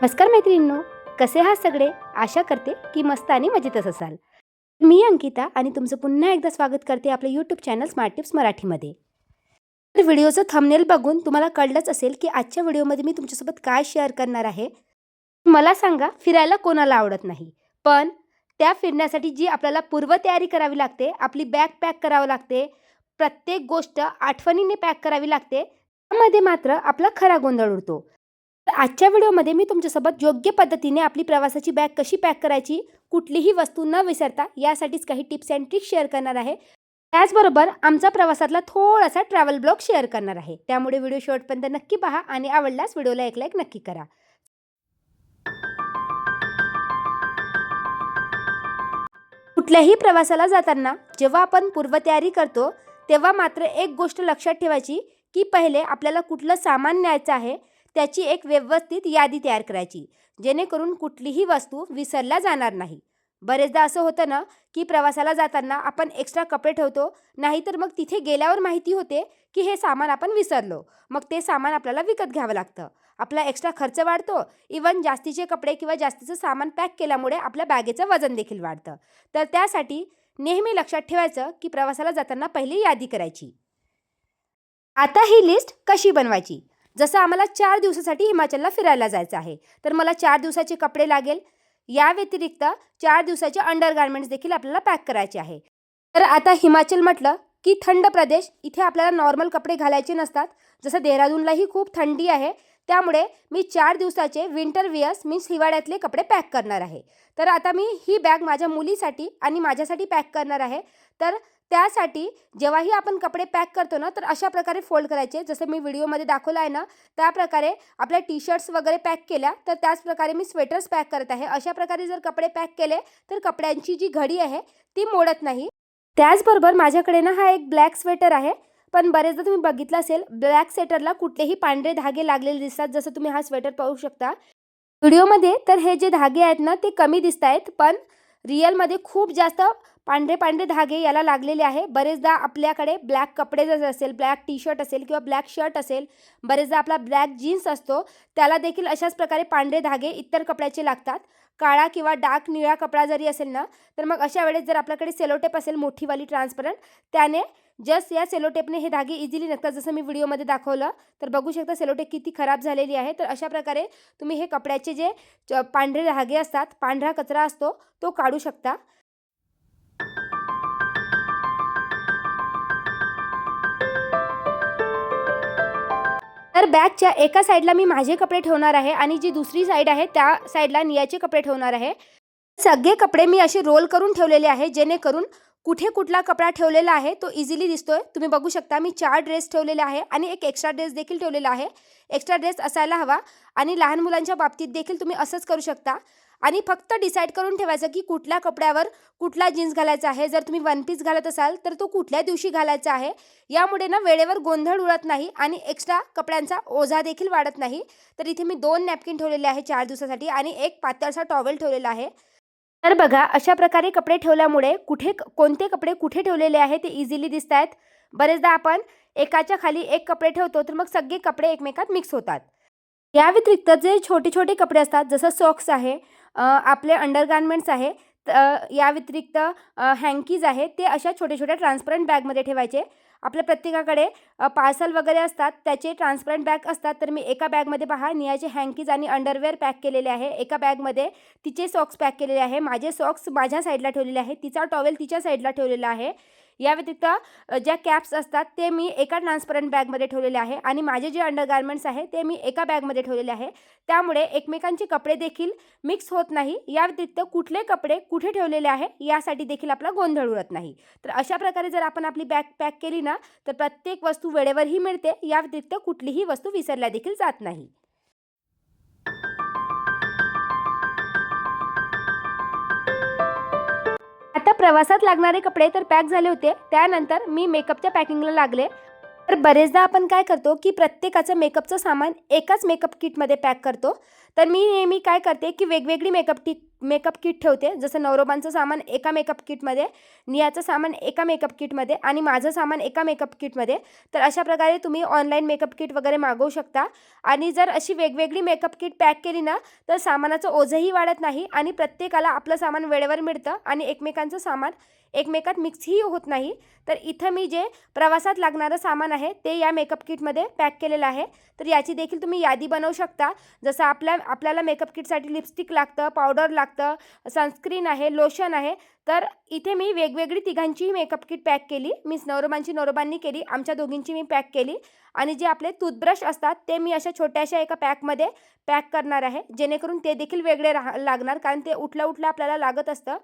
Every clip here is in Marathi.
नमस्कार मैत्रिणींनो, कसे आहात सगळे? आशा करते की मस्त आणि मजेतच असाल. मी अंकिता आणि तुमचं पुन्हा एकदा स्वागत करते आपल्या यूट्यूब चॅनल स्मार्ट टिप्स मराठीमध्ये. तर व्हिडिओचं थंबनेल बघून तुम्हाला कळलंच असेल की आजच्या व्हिडिओमध्ये मी तुमच्यासोबत काय शेअर करणार आहे. मला सांगा, फिरायला कोणाला आवडत नाही, पण त्या फिरण्यासाठी जी आपल्याला पूर्वतयारी करावी लागते, आपली बॅग पॅक करावी लागते, प्रत्येक गोष्ट आठवणीने पॅक करावी लागते, त्यामध्ये मात्र आपला खरा गोंधळ उडतो. तर आजच्या व्हिडिओमध्ये मी तुमच्यासोबत योग्य पद्धतीने आपली प्रवासाची बॅग कशी पॅक करायची, कुठलीही वस्तू न विसरता, यासाठीच काही टिप्स अँड ट्रिक्स शेअर करणार आहे. त्याचबरोबर आमचा प्रवासातला थोडासा ट्रॅव्हल ब्लॉग शेअर करणार आहे. त्यामुळे व्हिडिओ शेवटपर्यंत नक्की पहा आणि आवडल्यास व्हिडिओला एक लाईक नक्की करा. कुठल्याही प्रवासाला जाताना जेव्हा आपण पूर्वतयारी करतो, तेव्हा मात्र एक गोष्ट लक्षात ठेवायची की पहिले आपल्याला कुठलं सामान न्यायचं आहे त्याची एक व्यवस्थित यादी तयार करायची, जेणेकरून कुठलीही वस्तू विसरल्या जाणार नाही. बरेचदा असं होतं ना की प्रवासाला जाताना आपण एक्स्ट्रा कपडे ठेवतो, नाहीतर मग तिथे गेल्यावर माहिती होते की हे सामान आपण विसरलो. मग ते सामान आपल्याला विकत घ्यावं लागतं. आपला एक्स्ट्रा खर्च वाढतो. इवन जास्तीचे कपडे किंवा जास्तीचं सामान पॅक केल्यामुळे आपल्या बॅगेचं वजन देखील वाढतं. तर त्यासाठी नेहमी लक्षात ठेवायचं की प्रवासाला जाताना पहिली यादी करायची. आता ही लिस्ट कशी बनवायची? जसं आम्हाला 4 दिवसासाठी हिमाचलला फिरायला जायचं आहे, तर मला 4 दिवसाचे कपडे लागेल. या व्यतिरिक्त 4 दिवसाचे अंडरगार्मेंट्स देखील आपल्याला पॅक करायचे आहे. तर आता हिमाचल म्हटलं की थंड प्रदेश, इथे आपल्याला नॉर्मल कपडे घालायचे नसतात. जसं देहरादूनलाही खूप थंडी आहे, त्यामुळे मी 4 दिवसाचे विंटर वियर्स मीन्स हिवाळ्यातले कपडे पॅक करणार आहे. तर आता मी ही बॅग माझ्या मुलीसाठी आणि माझ्यासाठी पॅक करणार आहे. तर त्यासाठी जेव्हाही आपण कपडे पॅक करतो ना, तर अशा प्रकारे फोल्ड करायचे. जसं मी व्हिडिओमध्ये दाखवलं आहे ना, त्याप्रकारे आपल्या टी-शर्ट्स वगैरे पॅक केल्या, तर त्याच प्रकारे मी स्वेटर्स पॅक करत आहे. अशा प्रकारे जर कपडे पॅक केले तर कपड्यांची जी घडी आहे ती मोडत नाही. त्याचबरोबर माझ्याकडे ना हा एक ब्लॅक स्वेटर आहे, पण बरेचदा तुम्ही बघितलं असेल ब्लॅक स्वेटरला कुठलेही पांढरे धागे लागलेले दिसतात, जसं तुम्ही हा स्वेटर पाहू शकता व्हिडिओमध्ये. तर हे जे धागे आहेत ना ते कमी दिसत आहेत, पण रिअलमध्ये खूप जास्त पांढरे पांढरे धागे याला लागलेले आहे. बरेचदा आपल्याकडे ब्लॅक कपडे जर असेल, ब्लॅक टी शर्ट असेल किंवा ब्लॅक शर्ट असेल, बरेचदा आपला ब्लॅक जीन्स असतो, त्याला देखील अशाच प्रकारे पांढरे धागे इतर कपड्याचे लागतात. काळा किंवा डार्क निळा कपडा जरी असेल ना, तर मग अशा वेळेस जर आपल्याकडे सेलोटेप असेल मोठीवाली ट्रान्सपरंट, त्याने जस्ट या सेलोटेपने हे धागे इझिली निघतात. जसं मी व्हिडिओमध्ये दाखवलं, तर बघू शकता सेलोटेप किती खराब झालेली आहे. तर अशा प्रकारे तुम्ही हे कपड्याचे जे पांढरे धागे असतात, पांढरा कचरा असतो, तो काढू शकता. तर बॅगच्या एका साईडला मी माझे कपडे ठेवणार आहे आणि जी दुसरी साईड आहे त्या साईडला नियाचे कपडे ठेवणार आहे. सगळे कपडे मी असे रोल करून ठेवलेले आहे, जेणेकरून कुठे कुठला कपडा ठेवलेला आहे तो इझिली दिसतोय. तुम्ही बघू शकता मी 4 ड्रेस ठेवलेले आहे आणि एक एक्स्ट्रा ड्रेस देखील ठेवलेला आहे. एक्स्ट्रा ड्रेस असायला हवा आणि लहान मुलांच्या बाबतीत देखील तुम्ही असंच करू शकता. आणि फक्त डिसाईड करून ठेवायचं की कुठल्या कपड्यावर कुठला जीन्स घालायचा आहे. जर तुम्ही वन पीस घालत असाल तर तो कुठल्या दिवशी घालायचा आहे. यामुळे ना वेळेवर गोंधळ उडत नाही आणि एक्स्ट्रा कपड्यांचा ओझा देखील वाढत नाही. तर इथे मी 2 नॅपकिन ठेवलेले आहे 4 दिवसासाठी आणि एक पातळसा टॉवेल ठेवलेला आहे. तर बघा अशा प्रकारे कपडे ठेवल्यामुळे कोणते कपडे कुठे ठेवलेले आहे ते इझिली दिसत आहेत. बरेचदा आपण एकाच्या खाली एक कपडे ठेवतो, तर मग सगळे कपडे एकमेकात मिक्स होतात. या व्यतिरिक्त जे छोटे छोटे कपडे असतात, जसं सॉक्स आहे, आपले अंडरगार्मेंट्स आहे, या व्यतिरिक्त हँकीज आहे, ते अशा छोट्या छोट्या ट्रान्सपरंट बॅगमध्ये ठेवायचे. आपल्या प्रत्येकाकडे पार्सल वगैरे असतात, त्याचे ट्रान्सपरंट बॅग असतात. तर मी एका बॅगमध्ये पहा नियाचे हँकीज आणि अंडरवेअर पॅक केलेले आहे. एका बॅगमध्ये तिचे सॉक्स पॅक केलेले आहे. माझे सॉक्स माझ्या साईडला ठेवलेले आहे, तिचा टॉवेल तिच्या साईडला ठेवलेला आहे. या व्यतिरिक्त ज्या कॅप्स असतात ते मी एका ट्रान्सपरंट बॅगमध्ये ठेवलेले आहे आणि माझे जे अंडरगार्मेंट्स आहे ते मी एका बॅगमध्ये ठेवलेले आहे. त्यामुळे एकमेकांचे कपडे देखील मिक्स होत नाही. या व्यतिरिक्त कुठले कपडे कुठे ठेवलेले आहे यासाठी देखील आपला गोंधळ उडत नाही. तर अशा प्रकारे जर आपण आपली बॅग पॅक केली ना, तर प्रत्येक वस्तू वेळेवरही मिळते. या व्यतिरिक्त कुठलीही वस्तू विसरल्या देखील जात नाही. आता प्रवासात लागणारे कपडे तर पॅक झाले होते. त्यानंतर मी मेकअपच्या पॅकिंगला लागले. तर बरेचदा आपण काय करतो की प्रत्येकाचं मेकअपचं सामान एकाच मेकअप किटमध्ये पॅक करतो. तर मी नेहमी काय करते की वेगवेगळी मेकअप किट ठेवते. जसं नवरोबांचं सामान एका मेकअप किटमध्ये, नियाचं सामान एका मेकअप किटमध्ये आणि माझं सामान एका मेकअप किटमध्ये. तर अशा प्रकारे तुम्ही ऑनलाईन मेकअप किट वगैरे मागवू शकता. आणि जर अशी वेगवेगळी मेकअप किट पॅक केली ना, तर सामानाचं ओझंही वाढत नाही आणि प्रत्येकाला आपलं सामान वेळेवर मिळतं आणि एकमेकांचं सामान एकमेकात मिक्सही होत नाही. तर इथं मी जे प्रवासात लागणारं सामान आहे ते या मेकअप किटमध्ये पॅक केलेलं आहे. तर याची देखील तुम्ही यादी बनवू शकता. जसं आपल्याला मेकअप किटसाठी लिपस्टिक लागतं, पावडर लागतं, सनस्क्रीन आहे, लोशन आहे. तर इथे मी वेगवेगळी तिघांचीही मेकअप किट पॅक केली. मी नवरोबांनी केली, आमच्या दोघींची मी पॅक केली. आणि जे आपले टूथब्रश असतात ते मी अशा छोट्याशा एका पॅकमध्ये पॅक करणार आहे, जेणेकरून ते देखील वेगळे लागणार, कारण ते उठल्या उठल्या आपल्याला लागत असतं.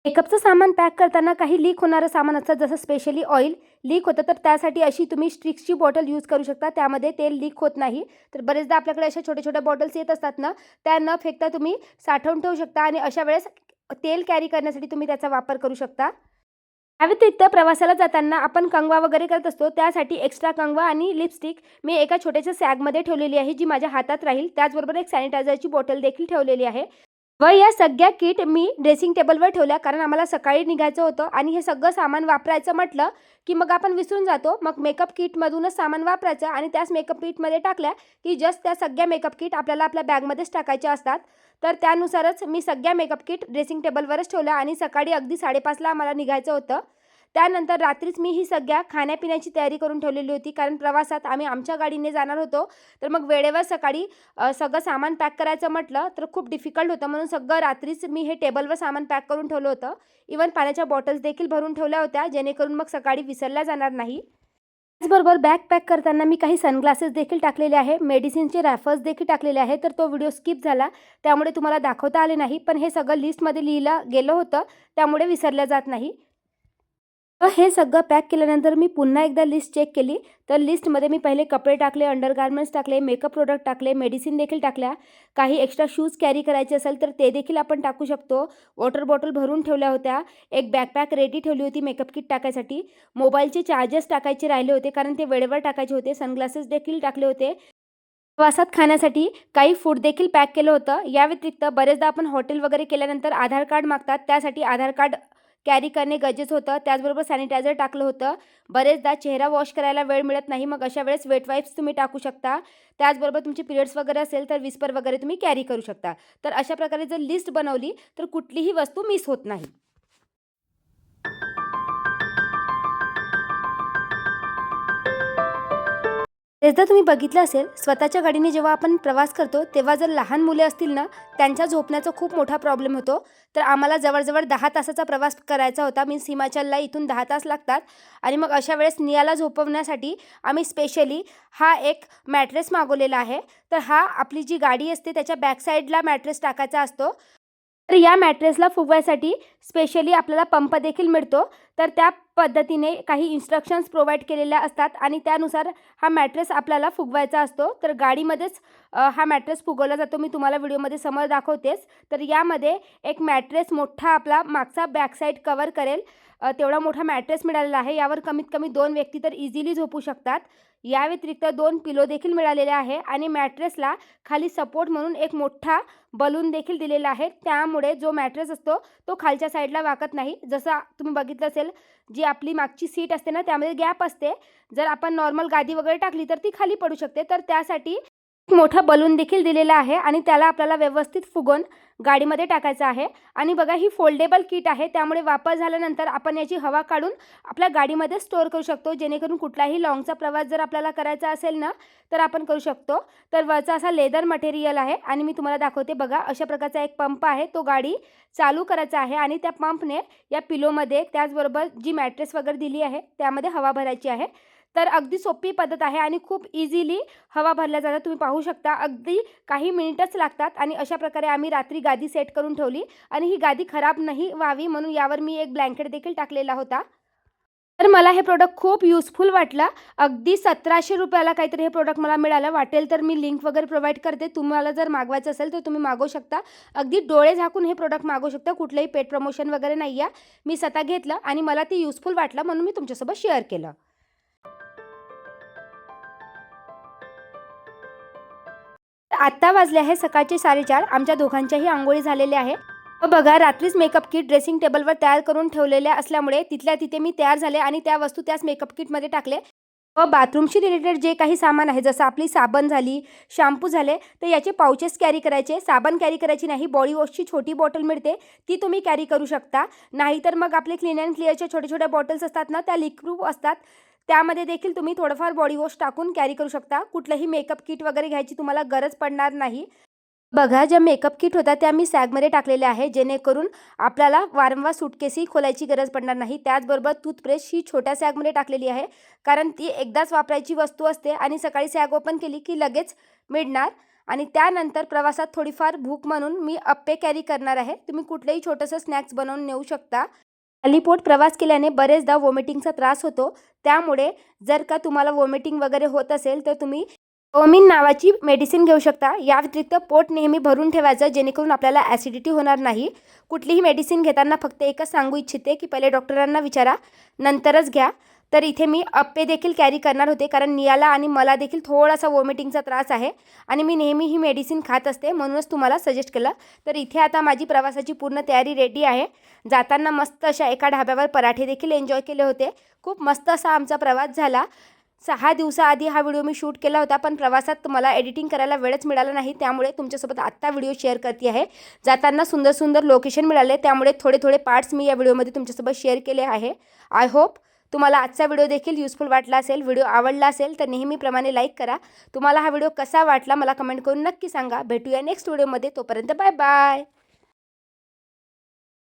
मेकअपचं सामान पॅक करताना काही लीक होणारं सामान असतं, जसं स्पेशली ऑइल लीक होतं. तर त्यासाठी अशी तुम्ही स्ट्रिक्सची बॉटल यूज करू शकता, त्यामध्ये तेल लीक होत नाही. तर बरेचदा आपल्याकडे अशा छोट्या छोट्या बॉटल्स येत असतात ना, त्या न फेकता तुम्ही साठवून ठेवू शकता आणि अशा वेळेस तेल कॅरी करण्यासाठी तुम्ही त्याचा वापर करू शकता. या व्यतिरिक्त प्रवासाला जाताना आपण कंगवा वगैरे करत असतो, त्यासाठी एक्स्ट्रा कंगवा आणि लिपस्टिक मी एका छोट्याशा सॅगमध्ये ठेवलेली आहे, जी माझ्या हातात राहील. त्याचबरोबर एक सॅनिटायझरची बॉटल देखील ठेवलेली आहे. व या सगळ्या किट मी ड्रेसिंग टेबलवर ठेवल्या, कारण आम्हाला सकाळी निघायचं होतं आणि हे सगळं सामान वापरायचं म्हटलं की मग आपण विसरून जातो. मग मेकअप किटमधूनच सामान वापरायचं आणि त्याच मेकअप किटमध्ये टाकल्या की जस्ट त्या सगळ्या मेकअप किट आपल्याला आपल्या बॅगमध्येच टाकायच्या असतात. तर त्यानुसारच मी सगळ्या मेकअप किट ड्रेसिंग टेबलवरच ठेवल्या आणि सकाळी अगदी 5:30ला आम्हाला निघायचं होतं. त्यानंतर रात्रीच मी ही सगळ्या खाण्यापिण्याची तयारी करून ठेवलेली होती, कारण प्रवासात आम्ही आमच्या गाडीने जाणार होतो. तर मग वेळेवर सकाळी सगळं सामान पॅक करायचं म्हटलं तर खूप डिफिकल्ट होतं, म्हणून सगळं रात्रीच मी हे टेबलवर सामान पॅक करून ठेवलं होतं. इवन पाण्याच्या बॉटल्स देखील भरून ठेवल्या होत्या, जेणेकरून मग सकाळी विसरल्या जाणार नाही. त्याचबरोबर बॅग पॅक करताना मी काही सनग्लासेस देखील टाकलेले आहे, मेडिसिनचे रॅफर्स देखील टाकलेले आहे. तर तो व्हिडिओ स्किप झाला, त्यामुळे तुम्हाला दाखवता आले नाही. पण हे सगळं लिस्टमध्ये लिहिलं गेलं होतं, त्यामुळे विसरल्या जात नाही. हे सगळं पॅक केल्यानंतर मी पुन्हा एकदा लिस्ट चेक केली. तर लिस्टमध्ये मी पहिले कपडे टाकले, अंडरगार्मेंट्स टाकले, मेकअप प्रोडक्ट टाकले, मेडिसिन देखील टाकल्या. काही एक्स्ट्रा शूज कॅरी करायचे असेल तर ते देखील आपण टाकू शकतो. वॉटर बॉटल भरून ठेवल्या होत्या. एक बॅकपॅक रेडी ठेवली होती मेकअप किट टाकायसाठी. मोबाईलचे चार्जर्स टाकायचे राहिले होते, कारण ते वेळेवर टाकायचे होते. सनग्लासेस देखील टाकले होते. प्रवासात खाण्यासाठी काही फूड देखील पॅक केलं होतं. या व्यतिरिक्त बरेचदा आपण हॉटेल वगैरे केल्यानंतर आधार कार्ड मागतात, त्यासाठी आधार कार्ड कॅरी करणे गरजेचं होतं. त्याचबरोबर सॅनिटायझर टाकलं होतं. बरेचदा चेहरा वॉश करायला वेळ मिळत नाही, मग अशा वेळेस वेट वाईप्स तुम्ही टाकू शकता. त्याचबरोबर तुमचे पिरियड्स वगैरे असेल तर विस्पर वगैरे तुम्ही कॅरी करू शकता. तर अशा प्रकारे जर लिस्ट बनवली तर कुठलीही वस्तू मिस होत नाही. एकदा तुम्ही बघितलं असेल, स्वतःच्या गाडीने जेव्हा आपण प्रवास करतो तेव्हा जर लहान मुले असतील ना, त्यांच्या झोपण्याचा खूप मोठा प्रॉब्लेम होतो. तर आम्हाला जवळजवळ 10 तासाचा प्रवास करायचा होता. मीन्स हिमाचलला इथून 10 तास लागतात. आणि मग अशा वेळेस नियाला झोपवण्यासाठी आम्ही स्पेशली हा एक मॅट्रेस मागवलेला आहे. तर हा आपली जी गाडी असते त्याच्या बॅक साईडला मॅट्रेस टाकायचा असतो. तर या मॅट्रेसला फुगवायसाठी स्पेशली आपल्याला पंप देखील मिळतो. तर त्या पद्धतीने काही इन्स्ट्रक्शन्स प्रोव्हाइड केलेल्या असतात आणि त्यानुसार हा मॅट्रेस आपल्याला फुगवायचा असतो. तर गाडीमध्येच हा मॅट्रेस फुगवला जातो. मी तुम्हाला व्हिडिओमध्ये समोर दाखवतेच. तर यामध्ये एक मॅट्रेस मोठा आपला मागचा बॅक साईड कव्हर करेल तेवढा मोठा मॅट्रेस मिळालेला आहे. यावर कमीत कमी 2 व्यक्ती तर इझिली झोपू शकतात. या व्यतिरिक्त 2 पिलो देखील मिळालेले आहे आणि मॅट्रेसला खाली सपोर्ट म्हणून एक मोठा बलून देखील दिलेला आहे. त्यामुळे जो मॅट्रेस असतो तो खालच्या साईडला वाकत नाही. जसं तुम्ही बघितलं असेल, जी आपली मागची सीट असते ना, त्यामध्ये गॅप असते. जर आपण नॉर्मल गादी वगैरे टाकली तर ती खाली पडू शकते. तर त्यासाठी एक मोठा बलून देखील दिलेला आहे आणि त्याला आपल्याला व्यवस्थित फुगवून गाडीमध्ये टाकायचं आहे. आणि बघा, ही फोल्डेबल किट आहे, त्यामुळे वापर झाल्यानंतर आपण याची हवा काढून आपल्या गाडीमध्ये स्टोअर करू शकतो, जेणेकरून कुठलाही लाँगचा प्रवास जर आपल्याला करायचा असेल ना, तर आपण करू शकतो. तर वरचा असा लेदर मटेरियल आहे आणि मी तुम्हाला दाखवते. बघा, अशा प्रकारचा एक पंप आहे, तो गाडी चालू करायचा आहे आणि त्या पंपने या पिलोमध्ये त्याचबरोबर जी मॅट्रेस वगैरे दिली आहे त्यामध्ये हवा भरायची आहे. तर अगदी सोपी पद्धत आहे आणि खूप इझिली हवा भरल्या जातात. तुम्ही पाहू शकता, अगदी काही मिनिटच लागतात. आणि अशा प्रकारे आम्ही रात्री गादी सेट करून ठेवली आणि ही गादी खराब नाही व्हावी म्हणून यावर मी एक ब्लँकेट देखील टाकलेला होता. तर मला हे प्रोडक्ट खूप युजफुल वाटलं. अगदी 1700 रुपयाला काहीतरी हे प्रोडक्ट मला मिळालं. वाटेल तर मी लिंक वगैरे प्रोव्हाइड करते. तुम्हाला जर मागवायचं असेल तर तुम्ही मागवू शकता. अगदी डोळे झाकून हे प्रोडक्ट मागवू शकता. कुठलंही पेड प्रमोशन वगैरे नाही आहे. मी स्वतः घेतलं आणि मला ते युजफुल वाटलं म्हणून मी तुमच्यासोबत शेअर केलं. आत्ता वाजले आहे सकाळचे 4:30. आमच्या दोघांच्याही अंघोळी झालेल्या आहे. बघा, रात्रीच मेकअप किट ड्रेसिंग टेबलवर तयार करून ठेवलेल्या असल्यामुळे तिथल्या तिथे मी तयार झाले आणि त्या वस्तू त्याच मेकअप किटमध्ये टाकले व बाथरूमशी रिलेटेड जे काही सामान आहे, जसं आपली साबण झाली, शॅम्पू झाले, तर याचे पाउचेस कॅरी करायचे. साबण कॅरी करायची नाही. बॉडी वॉशची छोटी बॉटल मिळते, ती तुम्ही कॅरी करू शकता. नाहीतर मग आपले क्लीन अँड क्लिअरच्या छोट्या-छोट्या बॉटल्स असतात ना, त्या लीकप्रूफ असतात. त्यामध्ये देखील तुम्ही थोडंफार बॉडी वॉश टाकून कॅरी करू शकता. कुठलंही मेकअप किट वगैरे घ्यायची तुम्हाला गरज पडणार नाही. बघा, ज्या मेकअप किट होत्या त्या मी सॅगमध्ये टाकलेल्या आहे, जेणेकरून आपल्याला वारंवार सूटकेसही खोलायची गरज पडणार नाही. त्याचबरोबर टूथब्रश ही छोट्या सॅगमध्ये टाकलेली आहे, कारण ती एकदाच वापरायची वस्तू असते आणि सकाळी सॅग ओपन केली की लगेच मिळणार. आणि त्यानंतर प्रवासात थोडीफार भूक म्हणून मी अप्पे कॅरी करणार आहे. तुम्ही कुठलंही छोटंसं स्नॅक्स बनवून नेऊ शकता. खाली पोट प्रवास केल्याने बरेचदा वॉमिटिंगचा त्रास होतो. त्यामुळे जर का तुम्हाला वॉमिटिंग वगैरे होत असेल तर तुम्ही ओमिन नावाची मेडिसिन घेऊ शकता. या व्यतिरिक्त पोट नेहमी भरून ठेवायचं, जेणेकरून आपल्याला ॲसिडिटी होणार नाही. कुठलीही मेडिसिन घेताना फक्त एकच सांगू इच्छिते की पहिले डॉक्टरांना विचारा, नंतरच घ्या. तर इथे मी अप्पे देखील कॅरी करणार होते, कारण नियाला आणि मला देखील थोडासा वॉमिटिंगचा त्रास आहे आणि मी नेहमी ही मेडिसिन खात असते, म्हणूनच तुम्हाला सजेस्ट केलं. तर इथे आता माझी प्रवासाची पूर्ण तयारी रेडी आहे. जाताना मस्त अशा एका ढाब्यावर पराठे देखील एन्जॉय केले होते. खूप मस्त असा आमचा प्रवास झाला. 6 दिवसाआधी हा व्हिडिओ मी शूट केला होता, पण प्रवासात मला एडिटिंग करायला वेळच मिळाला नाही. त्यामुळे तुमच्यासोबत आत्ता व्हिडिओ शेअर करते आहे. जाताना सुंदर सुंदर लोकेशन मिळाले, त्यामुळे थोडे थोडे पार्ट्स मी या व्हिडिओमध्ये तुमच्यासोबत शेअर केले आहे. आय होप तुम्हाला आजचा व्हिडिओ देखील युजफुल वाटला असेल. व्हिडिओ आवडला असेल तर नेहमीप्रमाणे लाईक करा. तुम्हाला हा व्हिडिओ कसा वाटला मला कमेंट करून नक्की सांगा. भेटूया नेक्स्ट व्हिडिओमध्ये. तोपर्यंत बाय बाय.